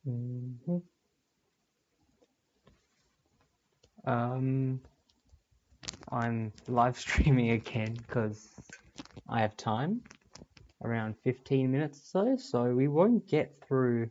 Mhm. Um, I'm live streaming again because I have time, around 15 minutes or so, so we won't get through.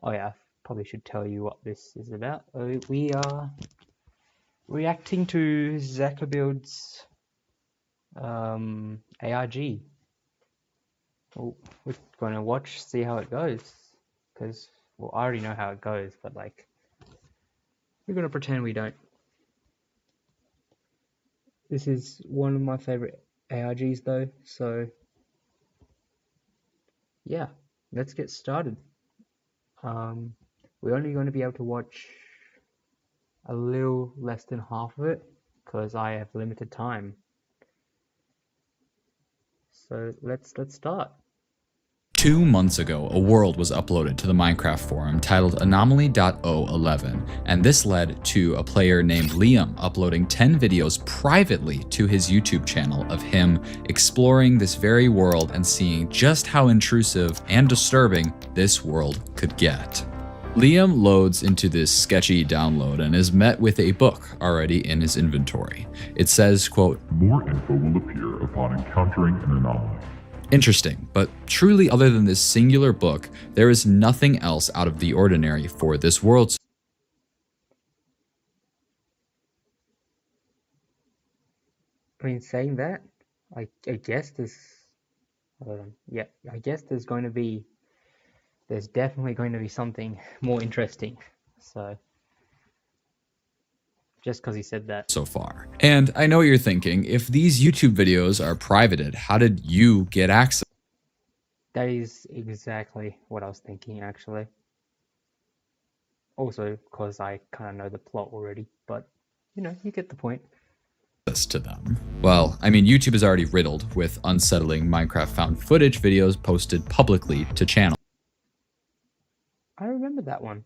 Oh yeah, I probably should tell you what this is about. We are reacting to Zachobuilds ARG. Well, we're gonna watch, see how it goes, because well, I already know how it goes, but like we're gonna pretend we don't. This is one of my favorite ARGs though, so yeah, let's get started. We're only going to be able to watch a little less than half of it because I have limited time. So let's start. 2 months ago, a world was uploaded to the Minecraft forum titled Anomaly.011, and this led to a player named Liam uploading 10 videos privately to his YouTube channel of him exploring this very world and seeing just how intrusive and disturbing this world could get. Liam loads into this sketchy download and is met with a book already in his inventory. It says, quote, "More info will appear upon encountering an anomaly." Interesting, but truly other than this singular book, there is nothing else out of the ordinary for this world. I mean, saying that, I guess there's, yeah, I guess there's definitely going to be something more interesting. So, just because he said that. So far. And I know what you're thinking, if these YouTube videos are privated, how did you get access? That is exactly what I was thinking, actually. Also, because I kind of know the plot already, but, you know, you get the point. To them. Well, I mean, YouTube is already riddled with unsettling Minecraft found footage videos posted publicly to channels. I remember that one.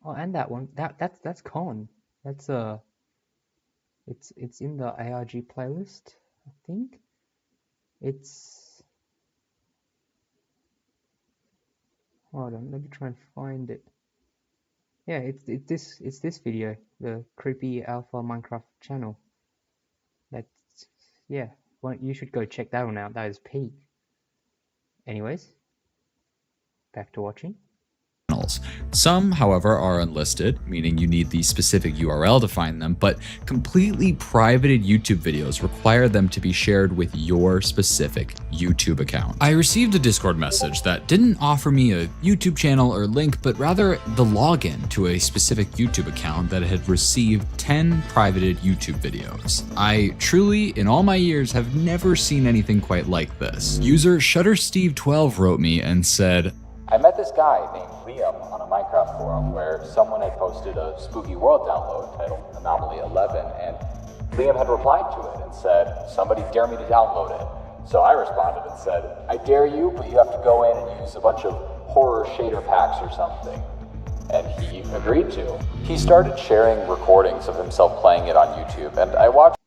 Oh, and that one. That's Con. That's it's in the ARG playlist, I think. It's hold on, let me try and find it. Yeah, it's this video, the creepy alpha Minecraft channel. That's yeah. Well, you should go check that one out. That is peak. Anyways, back to watching. Some, however, are unlisted, meaning you need the specific URL to find them, but completely privated YouTube videos require them to be shared with your specific YouTube account. I received a Discord message that didn't offer me a YouTube channel or link, but rather the login to a specific YouTube account that had received 10 privated YouTube videos. I truly, in all my years, have never seen anything quite like this. User ShutterSteve12 wrote me and said, I met this guy named Liam on a Minecraft forum where someone had posted a spooky world download titled Anomaly 11, and Liam had replied to it and said, "Somebody dare me to download it." So I responded and said, "I dare you, but you have to go in and use a bunch of horror shader packs or something." And he agreed to. He started sharing recordings of himself playing it on YouTube, and I watched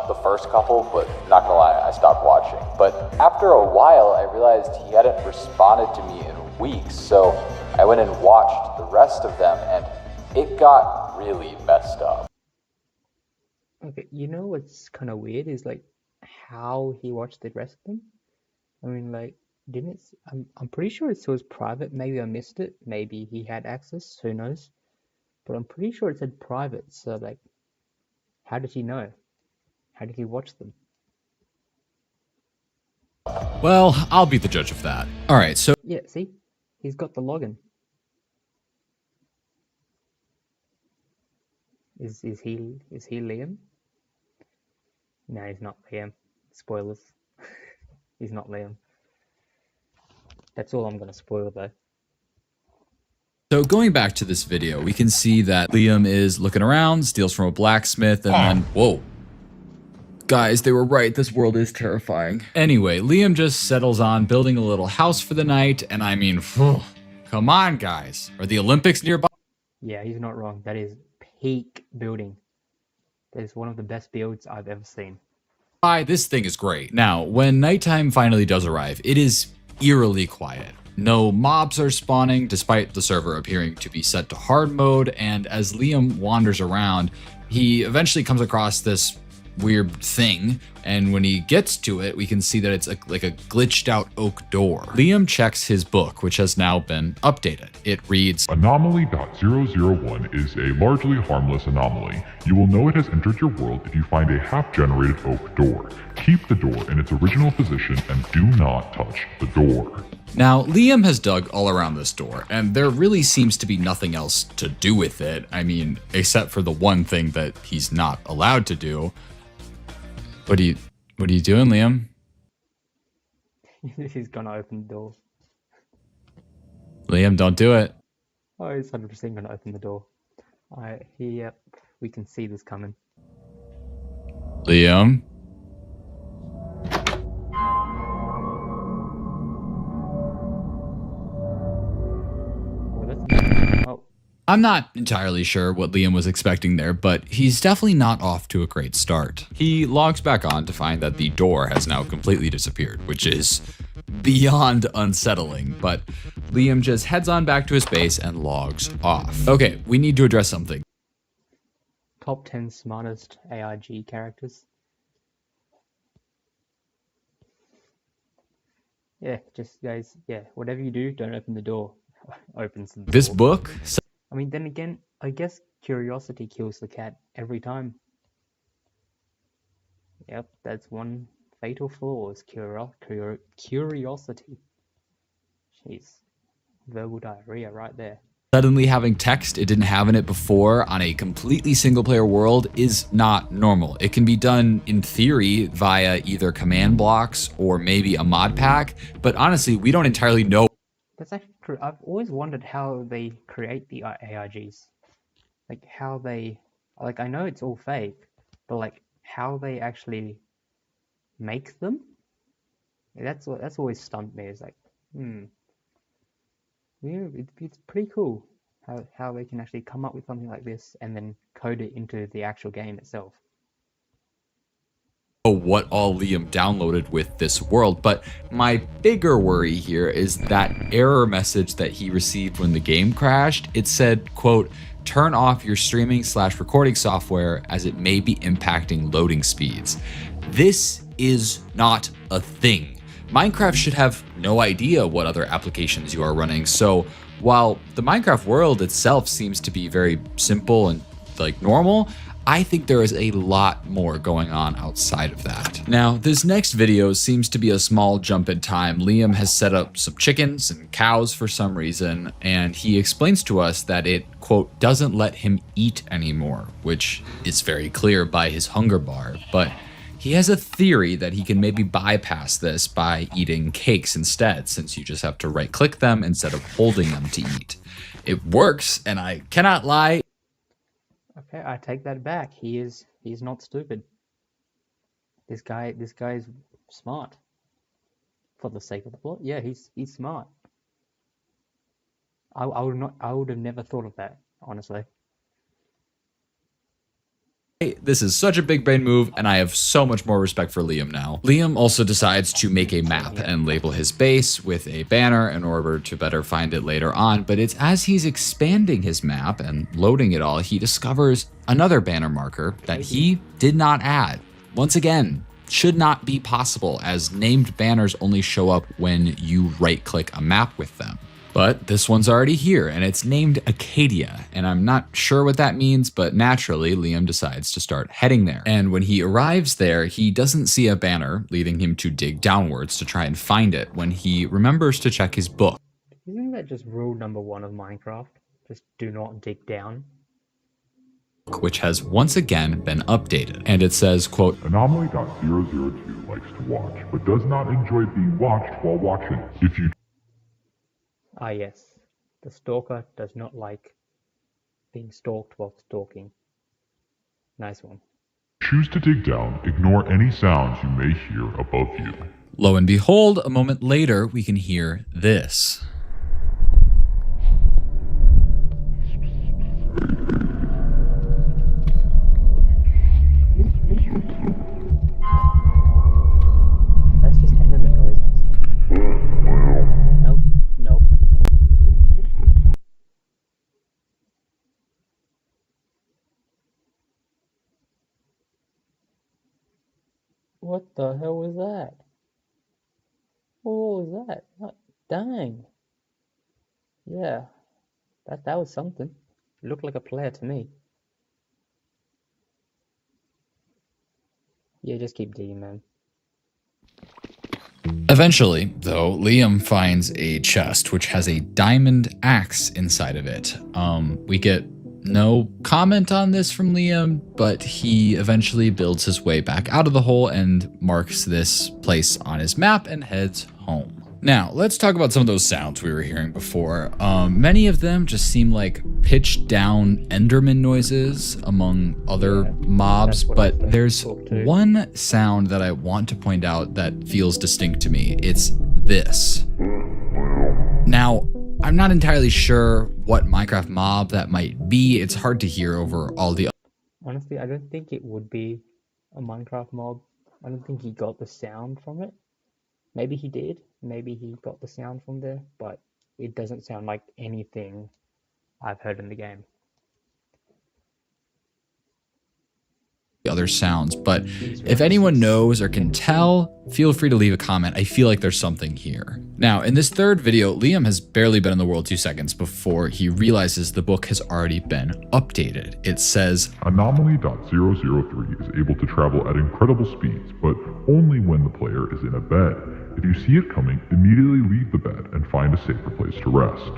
the first couple, but not gonna lie, I stopped watching. But after a while, I realized he hadn't responded to me in weeks, so I went and watched the rest of them, and it got really messed up. Okay, you know what's kind of weird is like how he watched the rest of them. I mean, like, didn't it? I'm pretty sure it was private. Maybe I missed it. Maybe he had access. Who knows? But I'm pretty sure it said private. So like, how did he know? How did he watch them? well, I'll be the judge of that. All right, so Yeah, see, he's got the login. Is he Liam? No, he's not Liam. Spoilers. He's not Liam. That's all I'm gonna spoil though. So going back to this video, we can see that Liam is looking around, steals from a blacksmith, and then, whoa. Guys, they were right, this world is terrifying. Anyway, Liam just settles on building a little house for the night, and I mean, come on guys, are the Olympics nearby? Yeah, he's not wrong. That is peak building. That is one of the best builds I've ever seen. This thing is great. Now, when nighttime finally does arrive, it is eerily quiet. No mobs are spawning, despite the server appearing to be set to hard mode, and as Liam wanders around, he eventually comes across this weird thing, and when he gets to it, we can see that it's like a glitched out oak door. Liam checks his book, which has now been updated. It reads, Anomaly.001 is a largely harmless anomaly. You will know it has entered your world if you find a half-generated oak door. Keep the door in its original position and do not touch the door. Now, Liam has dug all around this door, and there really seems to be nothing else to do with it. I mean, except for the one thing that he's not allowed to do. What are you doing, Liam? He's gonna open the door. Liam, don't do it. Oh, he's 100% gonna open the door. Yep, we can see this coming. Liam? Oh, I'm not entirely sure what Liam was expecting there, but he's definitely not off to a great start. He logs back on to find that the door has now completely disappeared, which is beyond unsettling, but Liam just heads on back to his base and logs off. Okay, we need to address something. top 10 smartest AIG characters. Yeah, just guys, yeah, whatever you do, don't open the door. Opens the door. This book I mean, then again, I guess curiosity kills the cat every time. Yep, that's one fatal flaw is curiosity. Jeez, verbal diarrhea right there. Suddenly having text it didn't have in it before on a completely single player world is not normal. It can be done in theory via either command blocks or maybe a mod pack, but honestly, we don't entirely know. That's actually true. I've always wondered how they create the AIGs. Like how they, like I know it's all fake, but like how they actually make them. That's always stumped me. It's like, yeah, it's pretty cool how they can actually come up with something like this and then code it into the actual game itself. What all Liam downloaded with this world, but my bigger worry here is that error message that he received when the game crashed. It said, quote, turn off your streaming/recording software as it may be impacting loading speeds. This is not a thing. Minecraft should have no idea what other applications you are running, so while the Minecraft world itself seems to be very simple and like normal, I think there is a lot more going on outside of that. Now, this next video seems to be a small jump in time. Liam has set up some chickens and cows for some reason, and he explains to us that it, quote, doesn't let him eat anymore, which is very clear by his hunger bar, but he has a theory that he can maybe bypass this by eating cakes instead, since you just have to right-click them instead of holding them to eat. It works, and I cannot lie. Okay, I take that back. He's not stupid. This guy's smart. For the sake of the plot, yeah, he's smart. I would have never thought of that, honestly. This is such a big brain move, and I have so much more respect for Liam now. Liam also decides to make a map and label his base with a banner in order to better find it later on, but it's as he's expanding his map and loading it all, he discovers another banner marker that he did not add. Once again, should not be possible, as named banners only show up when you right-click a map with them. But this one's already here, and it's named Acadia, and I'm not sure what that means, but naturally, Liam decides to start heading there. And when he arrives there, he doesn't see a banner, leading him to dig downwards to try and find it when he remembers to check his book. Isn't that just rule number 1 of Minecraft? Just do not dig down. Which has once again been updated, and it says, quote, Anomaly.002 likes to watch, but does not enjoy being watched while watching. If you Ah yes, the stalker does not like being stalked while stalking. Nice one. choose to dig down, ignore any sounds you may hear above you. Lo and behold, a moment later, we can hear this. That's just enderman noises. Nope, What the hell was that? What was that? Dang. Yeah, that was something. It looked like a player to me. Yeah, just keep digging, man. Eventually, though, Liam finds a chest which has a diamond axe inside of it. We get no comment on this from Liam, but he eventually builds his way back out of the hole and marks this place on his map and heads home. Now, let's talk about some of those sounds we were hearing before. Many of them just seem like pitched down Enderman noises among other mobs, but there's one sound that I want to point out that feels distinct to me. It's this. Now, I'm not entirely sure what Minecraft mob that might be. It's hard to hear over all the... Honestly, I don't think it would be a Minecraft mob. I don't think he got the sound from it. Maybe he did. Maybe he got the sound from there, but it doesn't sound like anything I've heard in the game. Other sounds, but if anyone knows or can tell, feel free to leave a comment. I feel like there's something here. Now, in this third video, Liam has barely been in the world 2 seconds before he realizes the book has already been updated. It says, Anomaly.003 is able to travel at incredible speeds, but only when the player is in a bed. If you see it coming, immediately leave the bed and find a safer place to rest.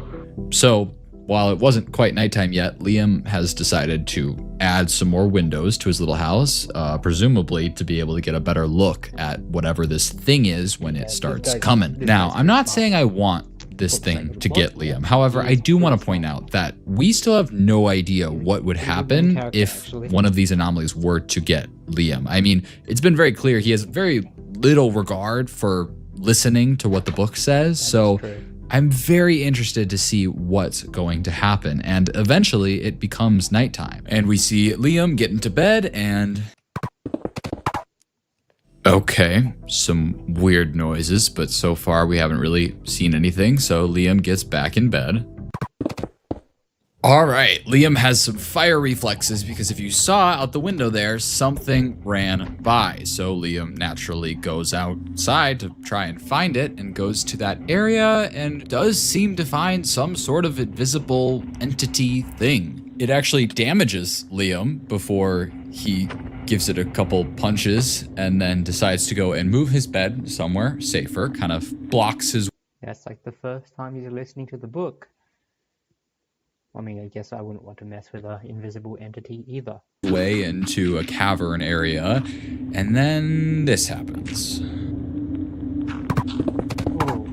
So, while it wasn't quite nighttime yet, Liam has decided to add some more windows to his little house, presumably to be able to get a better look at whatever this thing is when it starts coming. Now, I'm not saying I want this thing to get Liam. However, I do want to point out that we still have no idea what would happen if one of these anomalies were to get Liam. I mean, it's been very clear he has very little regard for listening to what the book says, so I'm very interested to see what's going to happen. And eventually it becomes nighttime and we see Liam get into bed and... Okay, some weird noises, but so far we haven't really seen anything, so Liam gets back in bed. All right, Liam has some fire reflexes because if you saw out the window there, something ran by. So Liam naturally goes outside to try and find it and goes to that area and does seem to find some sort of invisible entity thing. It actually damages Liam before he gives it a couple punches and then decides to go and move his bed somewhere safer, kind of blocks his... That's like the first time he's listening to the book. I mean, I guess I wouldn't want to mess with an invisible entity either. Way into a cavern area, and then this happens. Oh.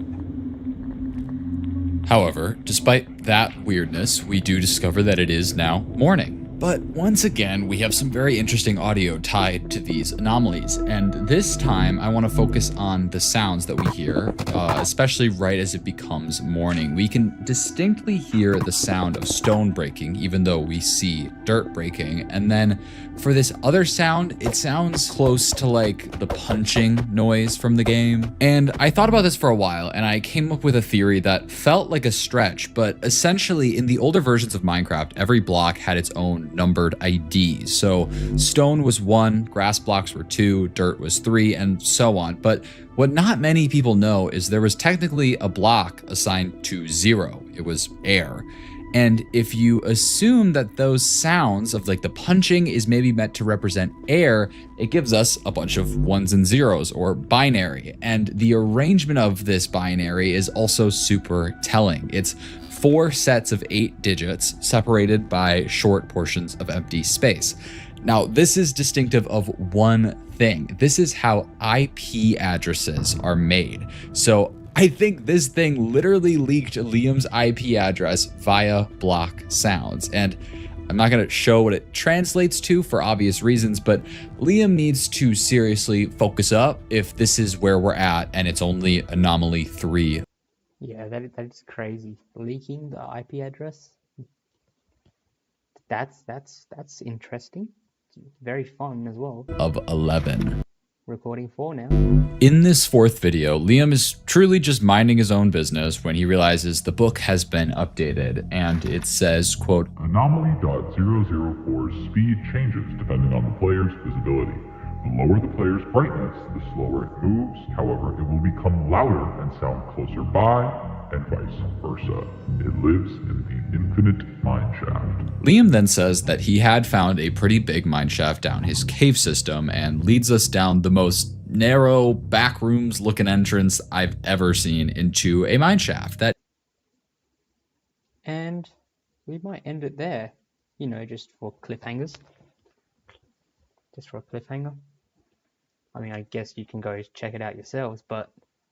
However, despite that weirdness, we do discover that it is now morning. But once again, we have some very interesting audio tied to these anomalies, and this time I want to focus on the sounds that we hear, especially right as it becomes morning. We can distinctly hear the sound of stone breaking, even though we see dirt breaking, and then for this other sound, it sounds close to like the punching noise from the game. And I thought about this for a while, and I came up with a theory that felt like a stretch, but essentially in the older versions of Minecraft, every block had its own numbered IDs. So stone was 1, grass blocks were 2, dirt was 3, and so on. But what not many people know is there was technically a block assigned to 0. It was air. And if you assume that those sounds of like the punching is maybe meant to represent air, it gives us a bunch of 1s and 0s or binary. And the arrangement of this binary is also super telling. It's 4 sets of 8 digits separated by short portions of empty space. Now, this is distinctive of one thing. This is how IP addresses are made. So I think this thing literally leaked Liam's IP address via block sounds. And I'm not going to show what it translates to for obvious reasons, but Liam needs to seriously focus up if this is where we're at and it's only anomaly 3. Yeah, that is crazy. Leaking the IP address. That's interesting. Very fun as well. Of 11. Recording 4 now. In this 4th video, Liam is truly just minding his own business when he realizes the book has been updated, and it says, quote, Anomaly.004's speed changes depending on the player's visibility. The lower the player's brightness, the slower it moves. However, it will become louder and sound closer by, and vice versa. It lives in the infinite mineshaft. Liam then says that he had found a pretty big mineshaft down his cave system and leads us down the most narrow backrooms looking entrance I've ever seen into a mineshaft. And we might end it there, you know, just for cliffhangers. Just for a cliffhanger. I mean, I guess you can go check it out yourselves, but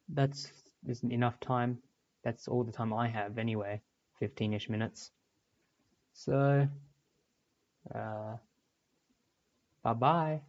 that's isn't enough time. That's all the time I have anyway, 15-ish minutes. So, bye-bye.